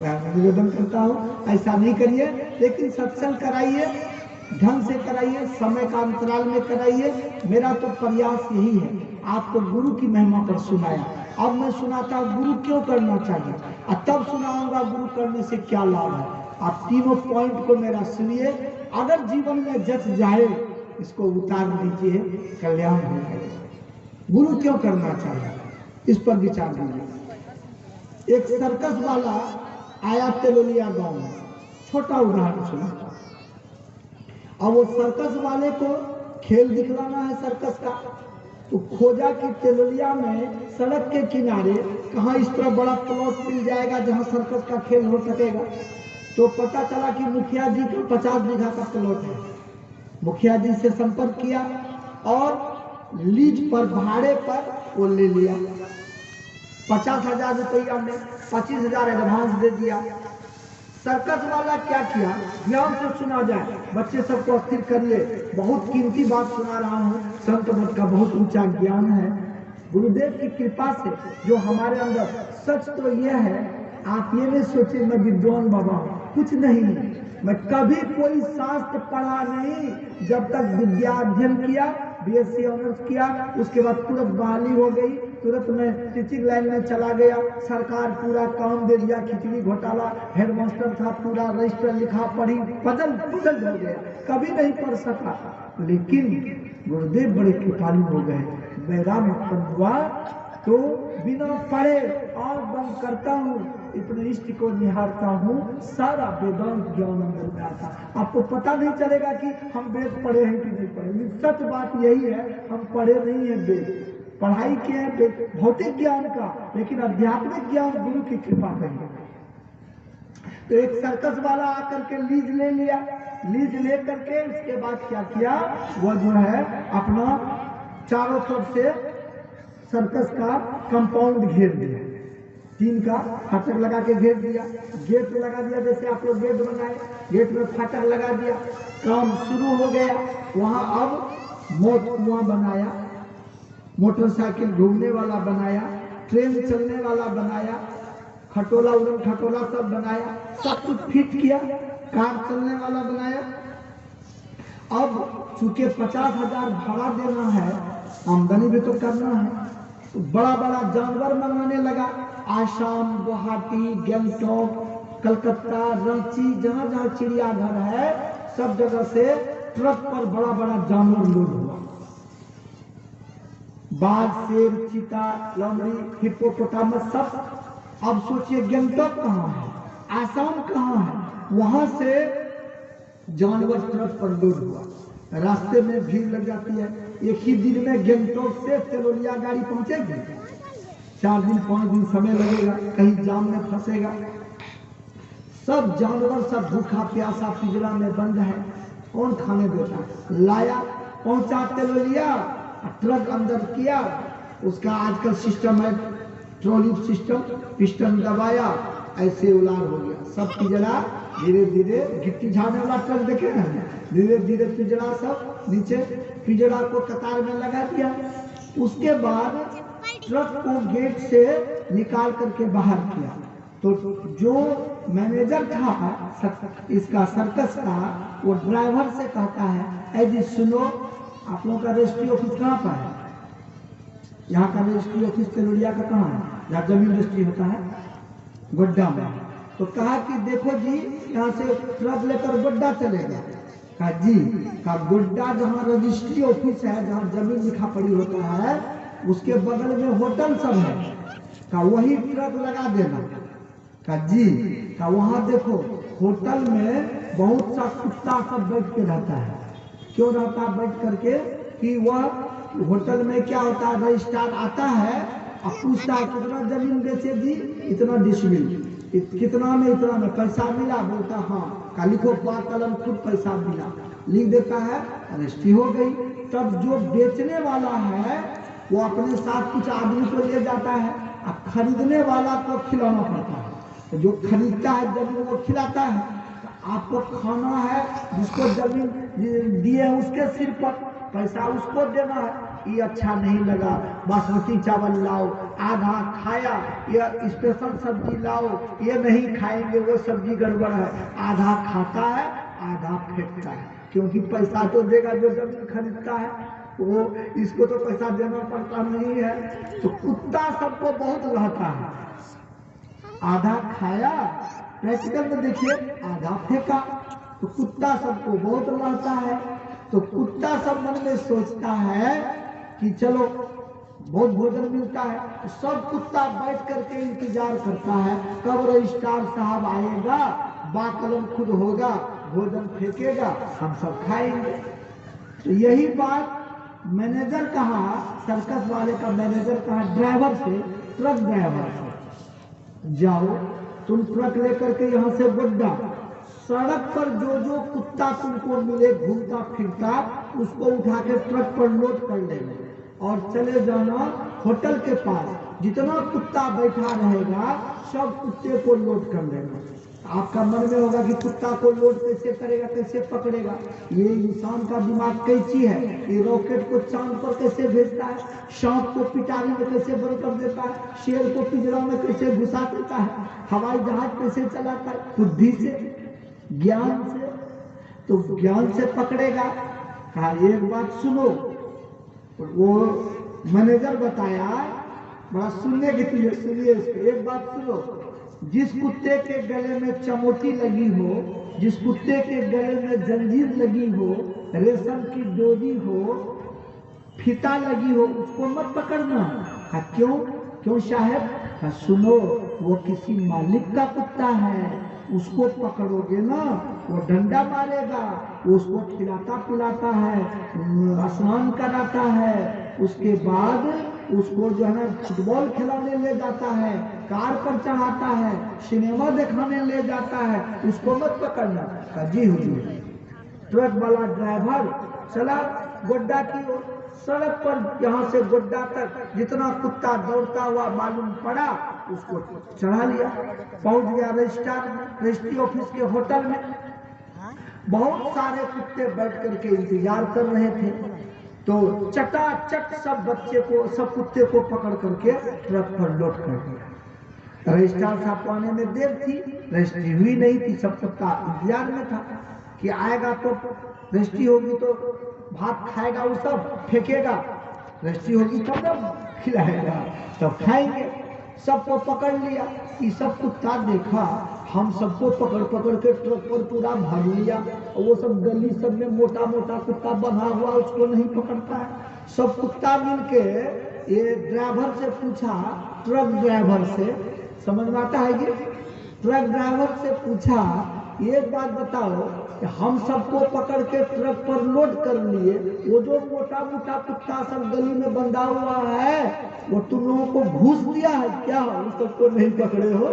निवेदन करता हूँ ऐसा नहीं करिए, लेकिन सत्संग कराइए, ढंग से कराइए, समय का अंतराल में कराइए। मेरा तो प्रयास यही है, आपको गुरु की महिमा पर सुनाया। अब मैं सुनाता गुरु क्यों करना चाहिए और तब सुनाऊंगा गुरु करने से क्या लाभ है। आप तीनों पॉइंट को मेरा सुनिए, अगर जीवन में जच जाए इसको उतार दीजिए, कल्याण हो जाएगा। गुरु क्यों करना चाहिए इस पर विचार दीजिए। एक सर्कस वाला आया तेलोलिया गांव में, छोटा उदाहरण सुना। अब वो सर्कस वाले को खेल दिखलाना है सर्कस का, तो खोजा कि तेलोलिया में सड़क के किनारे कहाँ इस तरह बड़ा प्लॉट मिल जाएगा जहां सर्कस का खेल हो सकेगा। तो पता चला कि मुखिया जी का 50 बीघा का प्लॉट है। मुखिया जी से संपर्क किया और लीज पर, भाड़े पर वो ले लिया। 50,000 रुपया में 25,000 एडवांस दे दिया। सर्कस वाला क्या किया, ध्यान से सुना जाए, बच्चे सबको अस्थिर करिए, बहुत कीमती बात सुना रहा हूँ। संत मत का बहुत ऊंचा ज्ञान है, गुरुदेव की कृपा से जो हमारे अंदर। सच तो यह है, आप ये नहीं सोचे मैं विद्वान बाबा हूँ, कुछ नहीं। मैं कभी कोई शास्त्र पढ़ा नहीं, जब तक विद्या अध्ययन किया, बीएससी ऑनर्स किया, उसके बाद तुरंत बहाली हो गई, तुरंत मैं टीचिंग लाइन में चला गया। सरकार पूरा काम दे दिया, खिचड़ी घोटाला, हेडमास्टर था, पूरा रजिस्टर लिखा, पढ़ी, पजल हो गया, कभी नहीं पढ़ सका। लेकिन गुरुदेव बड़े कृपालु हो गए, मेरा मतलब हुआ तो बिना पढ़े और बंद करता हूँ, अपने इष्ट को निहारता हूँ, सारा वेदांत ज्ञान अंदर में आता। आपको पता नहीं चलेगा कि हम वेद पढ़े हैं कि नहीं पढ़े। सच बात यही है, हम पढ़े नहीं है वेद, पढ़ाई किए हैं भौतिक ज्ञान का, लेकिन आध्यात्मिक ज्ञान गुरु की कृपा कही। तो एक सर्कस वाला आकर के लीज ले लिया, लीज ले करके उसके बाद क्या किया, वो जो है अपना चारों तरफ से सर्कस का कंपाउंड घेर दिया, टीन का फाटक लगा के घेर दिया, गेट लगा दिया, जैसे आप लोग गेट बनाए, गेट में फाटक लगा दिया। काम शुरू हो गया। वहां अब मौत कुआं बनाया, मोटरसाइकिल घूमने वाला बनाया, ट्रेन चलने वाला बनाया, खटोला उड़न खटोला सब बनाया, सब कुछ फिट किया, कार चलने वाला बनाया। अब चूंकि 50,000 भाड़ा देना है, आमदनी भी तो करना है, तो बड़ा बड़ा जानवर मंगाने लगा। आसाम, गुवाहाटी, गंगटोक, कलकत्ता, रांची, जहां जहां चिड़ियाघर है, सब जगह से ट्रक पर बड़ा बड़ा जानवर लोड हुआ। बाघ, शेर, चीता, लोमड़ी, हिप्पोपोटामस सब। अब सोचिए गंगटोक कहाँ है, आसाम कहाँ है, वहां से जानवर ट्रक पर लोड हुआ। रास्ते में भीड़ लग जाती है। एक ही दिन में गंगटोक से तेलोलिया गाड़ी पहुंचेगी, 4 दिन 5 दिन समय लगेगा, कहीं जाम में फंसेगा। सब जानवर सब भूखा प्यासा पिंजरा में बंद है, कौन खाने देता। लाया, पहुंचा तेलोलिया, ट्रक अंदर किया, उसका आजकल सिस्टम है ट्रॉली सिस्टम, पिस्टन दबाया, ऐसे उलार हो गया। सब पिंजरा धीरे धीरे, गिट्टी झाड़ने वाला ट्रक देखे ना, धीरे धीरे पिंजरा सब नीचे, पिंजरा को कतार में लगा दिया। उसके बाद ट्रक को गेट से निकाल करके बाहर किया। तो जो मैनेजर था इसका सर्कस का, वो ड्राइवर से कहता है, जी सुनो, आप लोगों का रजिस्ट्री ऑफिस कहाँ पर है? यहाँ का रजिस्ट्री ऑफिस तेलोलिया का कहाँ है, जहाँ जमीन रजिस्ट्री होता है, गोड्डा में। तो कहा कि देखो जी, यहाँ से ट्रक लेकर गोड्डा चलेगा। कहा जी, का गोड्डा जहाँ रजिस्ट्री ऑफिस है, जहाँ जमीन लिखा पड़ी होता है, उसके बगल में होटल सब है, का वही ट्रक लगा देना। कहा जी, का वहाँ देखो होटल में बहुत सा कुत्ता सब बैठ के रहता है। क्यों रहता है बैठ करके, कि वह होटल में क्या होता है, रजिस्ट्रार आता है और पूछता है कितना जमीन बेचे जी, इतना डिसमिल, कितना में, इतना में, पैसा मिला, बोलता हाँ, का लिखो, बात कलम खुद पैसा मिला, लिख देता है, रजिस्ट्री हो गई। तब जो बेचने वाला है वो अपने साथ कुछ आदमी को ले जाता है, और खरीदने वाला को खिलाना पड़ता है। तो जो खरीदता है जमीन वो खिलाता है, तो आपको खाना है, जिसको जमीन दिए उसके सिर पर, पैसा उसको देना है। ये अच्छा नहीं लगा, बासमती चावल लाओ, आधा खाया, ये स्पेशल सब्जी लाओ, ये नहीं खाएंगे, वो सब्जी गड़बड़ है, आधा खाता है आधा फेंकता है, क्योंकि पैसा तो देगा जो जमीन खरीदता है, वो इसको तो पैसा देना पड़ता नहीं है। तो कुत्ता सबको बहुत लहता है, आधा खाया, प्रैक्टिकल में देखिए आधा फेंका, तो कुत्ता सबको बहुत लहता है। तो कुत्ता सब मन में सोचता है कि चलो बहुत भोजन मिलता है, तो सब कुत्ता बैठ करके इंतजार करता है कब रजिस्ट्रार साहब आएगा, बाकलम खुद होगा, भोजन फेंकेगा, हम सब खाएंगे। तो यही बात मैनेजर कहा, सर्कस वाले का मैनेजर कहा ड्राइवर से, ट्रक ड्राइवर से, जाओ तुम ट्रक लेकर के यहाँ से गोड्डा, सड़क पर जो जो कुत्ता तुमको मिले घूमता फिरता, उसको उठा के ट्रक पर लोड कर लेना और चले जाना होटल के पास, जितना कुत्ता बैठा रहेगा सब कुत्ते को लोड कर लेना। आपका मन में होगा कि कुत्ता को लोड कैसे करेगा, कैसे पकड़ेगा, ये इंसान का दिमाग कैसी है, ये रॉकेट को चांद पर कैसे भेजता है, सांप को पिटारी में कैसे बंद कर देता है, शेर को पिंजरा में कैसे घुसा देता है, हवाई जहाज कैसे चलाता है, बुद्धि से, ज्ञान से। तो ज्ञान से पकड़ेगा। कहा एक बात सुनो, वो मैनेजर बताया, बड़ा सुनने की चीज, सुनिए इसको, एक बात सुनो, जिस कुत्ते के गले में चमोटी लगी हो, जिस कुत्ते के गले में जंजीर लगी हो, रेशम की डोरी हो, फीता लगी हो, उसको मत पकड़ना। क्यों? क्यों साहब? सुनो, वो किसी मालिक का कुत्ता है, उसको पकड़ोगे ना वो डंडा मारेगा, उसको खिलाता पिलाता है, स्नान कराता है, उसके बाद उसको जो है ना फुटबॉल खिलाने ले जाता है, कार पर चढ़ाता है, सिनेमा दिखाने ले जाता है, उसको मत पकड़ना। जी हुजूर। ट्रक वाला ड्राइवर चला गोड्डा की ओर, सड़क पर यहाँ से गोड्डा तक जितना कुत्ता दौड़ता हुआ मालूम पड़ा, उसको चढ़ा लिया, पहुंच गया रजिस्ट्रार में, रजिस्ट्री ऑफिस के होटल में। बहुत सारे कुत्ते बैठ करके इंतजार कर रहे थे, तो चटाचट सब बच्चे को, सब कुत्ते को पकड़ करके ट्रक पर लोड कर दिया। रजिस्ट्रार साहब को आने में देर थी, रजिस्ट्री हुई नहीं थी, सब कुत्ता इंतजार में था कि आएगा तो रजिस्ट्री होगी तो भात खाएगा, वो सब फेंकेगा, रजिस्ट्री होगी तब ना खिलाएगा, तब खाएंगे। सबको पकड़ लिया, ये सब कुत्ता देखा, हम सबको पकड़ पकड़ के ट्रक पर पूरा भर लिया, और वो सब गली सब में मोटा मोटा कुत्ता बंधा हुआ, उसको नहीं पकड़ता है। सब कुत्ता मिलके ये ड्राइवर से पूछा, ट्रक ड्राइवर से, समझ में आता है ये, ट्रक ड्राइवर से पूछा, एक बात बताओ, हम सबको पकड़ के ट्रक पर लोड कर लिए, वो जो मोटा मोटा कुत्ता सब गली में बंधा हुआ है, वो तुम लोगों को घूस दिया है क्या? उन सबको नहीं पकड़े हो?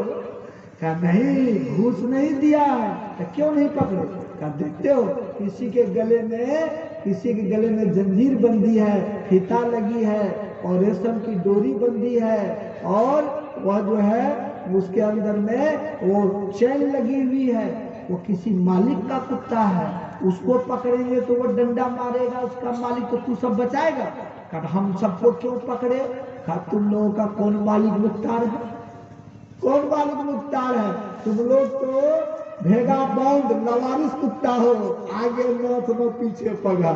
क्या नहीं, घूस नहीं दिया है। क्यों नहीं पकड़े? क्या देखते हो किसी के गले में जंजीर बंधी है, फीता लगी है, और रेशम की डोरी बंधी है, और वह जो है उसके अंदर में वो चैन लगी हुई है, वो किसी मालिक का कुत्ता है, उसको पकड़ेंगे तो वो डंडा मारेगा उसका मालिक, तो तू सब बचाएगा? कहा हम सबको क्यों पकड़े? कहा तुम लोगों का कौन मालिक मुख्तार है? कौन मालिक मुख्तार है? तुम लोग तो भेगा बाउंड लवारिस कुत्ता हो, आगे नौथ न पीछे पगा।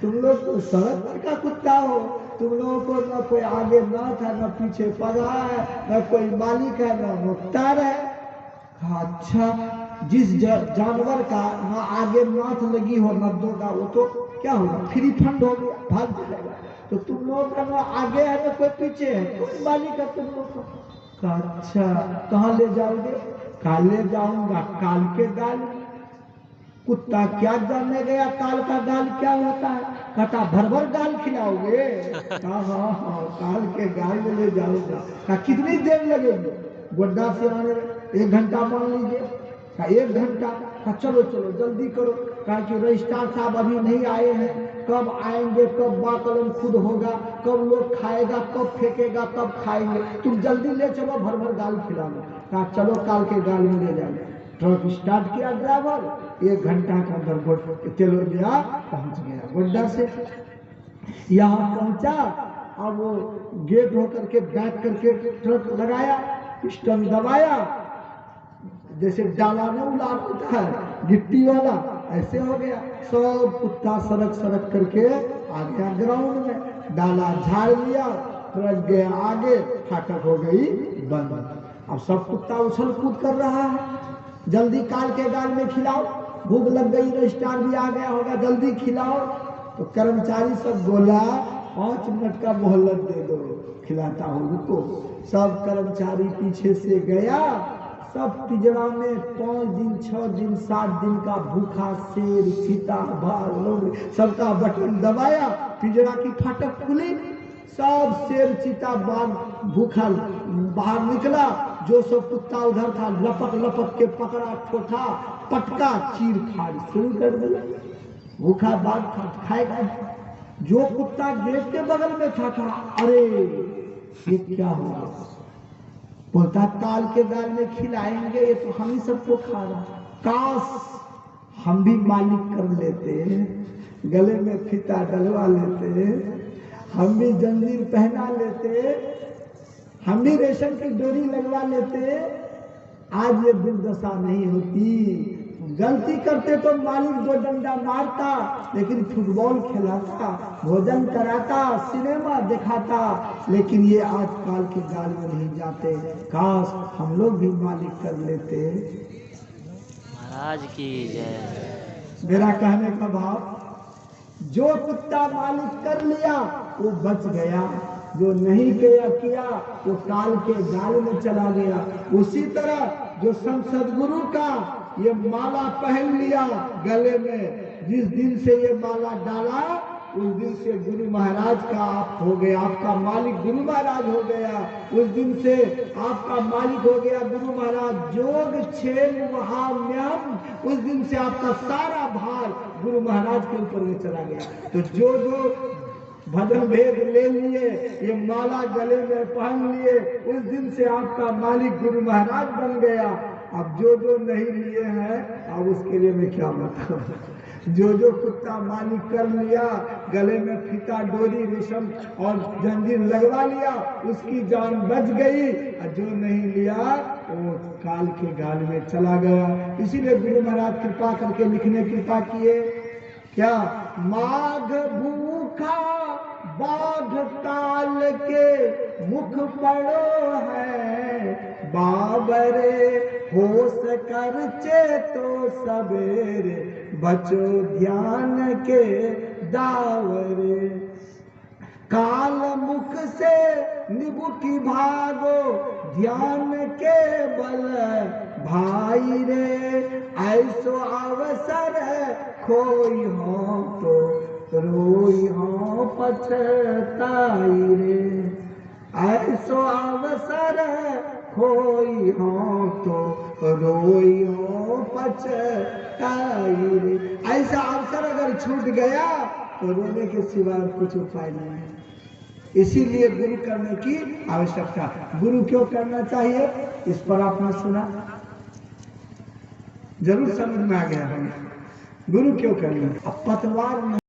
तुम लोग तो सड़क का कुत्ता हो, तुम लोगों को न कोई आगे नाथ है, न पीछे पगा है, न कोई मालिक है, न मुख्तार है। अच्छा, जिस जानवर का न आगे नाथ लगी हो न दोगा, वो तो क्या होगा? फ्री फंड हो गया, भाग जाएगा। तो तुम लोगों का न आगे है न कोई पीछे है, कोई मालिक है तुम लोग का। अच्छा, कहाँ ले जाओगे? कहा ले जाऊंगा काल के गाल। कुत्ता क्या जानने गया काल का गाल क्या होता है? कहता भर भर गाल खिलाओगे? हाँ हाँ हाँ, काल के गाल में ले जाऊंगा। कहा कितनी देर लगेगी गोड्डा से आने में? 1 घंटा मान लीजिए। कहा 1 घंटा? कहा चलो चलो जल्दी करो, कहा कि रजिस्ट्रार साहब अभी नहीं आए हैं, कब आएंगे, कब बाकलम खुद होगा, कब लोग खाएगा, कब फेंकेगा, तब खाएंगे, तुम जल्दी ले चलो, भर भर गाल खिलाओ। कहा चलो काल के गाल में ले जाएंगे। ट्रक स्टार्ट किया ड्राइवर, 1 घंटा के अंदर तेलोरिया पहुंच गया गोड्डा से। यहाँ पहुंचा, अब वो गेट होकर के बैक करके ट्रक लगाया, पिस्टन दबाया, जैसे डाला में उलार होता है गिट्टी वाला, ऐसे हो गया। सब कुत्ता सरक सरक करके आ गया ग्राउंड में, डाला झाड़ लिया, ट्रक गया आगे, फाटक हो गई बंद। अब सब कुत्ता उछल कूद कर रहा है, जल्दी काल के गाल में खिलाओ, भूख लग गई, रजिस्ट्रार भी आ गया होगा, जल्दी खिलाओ। तो कर्मचारी सब बोला 5 मिनट का मोहलत दे दो, खिलाता हूँ, रुको। सब कर्मचारी पीछे से गया, सब पिंजरा में 5 दिन 6 दिन 7 दिन का भूखा शेर चीता भालू सबका बटन दबाया, पिंजरा की फाटक खुली, सब शेर चीता बाघ भूखा बाहर निकला। जो सब कुत्ता उधर था लपक लपक के पकड़ा, ठोठा पटका, चीर फाड़ शुरू कर दिया। भूखा बाघ खाएगा। जो कुत्ता गेट के बगल में था कहा अरे ये क्या हुआ, बोलता काल के गाल में खिलाएंगे, ये तो हम ही सबको खा रहा। काश हम भी मालिक कर लेते, गले में फीता डलवा लेते, हम भी जंजीर पहना लेते, हम भी रेशम की डोरी लगवा लेते, आज ये दुर्दशा नहीं होती। गलती करते तो मालिक 2 डंडा मारता, लेकिन फुटबॉल खिलाता, भोजन कराता, सिनेमा दिखाता, लेकिन ये आज काल के गाल में नहीं जाते। काश हम लोग भी मालिक कर लेते। महाराज की जय। मेरा कहने का भाव, जो कुत्ता मालिक कर लिया वो बच गया, जो नहीं किया वो काल के गाल में चला गया। उसी तरह जो संत सदगुरु का ये माला पहन लिया गले में, जिस दिन से ये माला डाला उस दिन से गुरु महाराज का आप हो गया, आपका मालिक गुरु महाराज हो गया। उस दिन से आपका मालिक हो गया गुरु महाराज। जोग छेल महाम्यम, उस दिन से आपका सारा भार गुरु महाराज के ऊपर में चला गया। तो जो भजन भेद ले लिए, ये माला गले में पहन लिए, उस दिन से आपका मालिक गुरु महाराज बन गया। अब जो नहीं लिए हैं, अब उसके लिए मैं क्या बताऊं। जो कुत्ता मालिक कर लिया, गले में फीता डोरी रेशम और जंजीर लगवा लिया, उसकी जान बच गई, और जो नहीं लिया वो काल के गाल में चला गया। इसीलिए गुरु महाराज कृपा करके लिखने कृपा किए, क्या माघ भूखा बाघ काल के मुख पड़ो है, बाबरे होश कर चेतो सबेरे, बचो ध्यान के दावरे। काल मुख से निबुकी भागो, ध्यान के बल भाई रे, ऐसो अवसर खोई हो तो रोई हो पछताई रे, ऐसो अवसर खोई हो तो रोई हो पछताई रे। ऐसा अवसर अगर छूट गया तो रोने के सिवा कुछ उपाय नहीं है। इसीलिए गुरु करने की आवश्यकता। गुरु क्यों करना चाहिए, इस पर आपने सुना, जरूर समझ में आ गया होगा गुरु क्यों करना। अब पतवार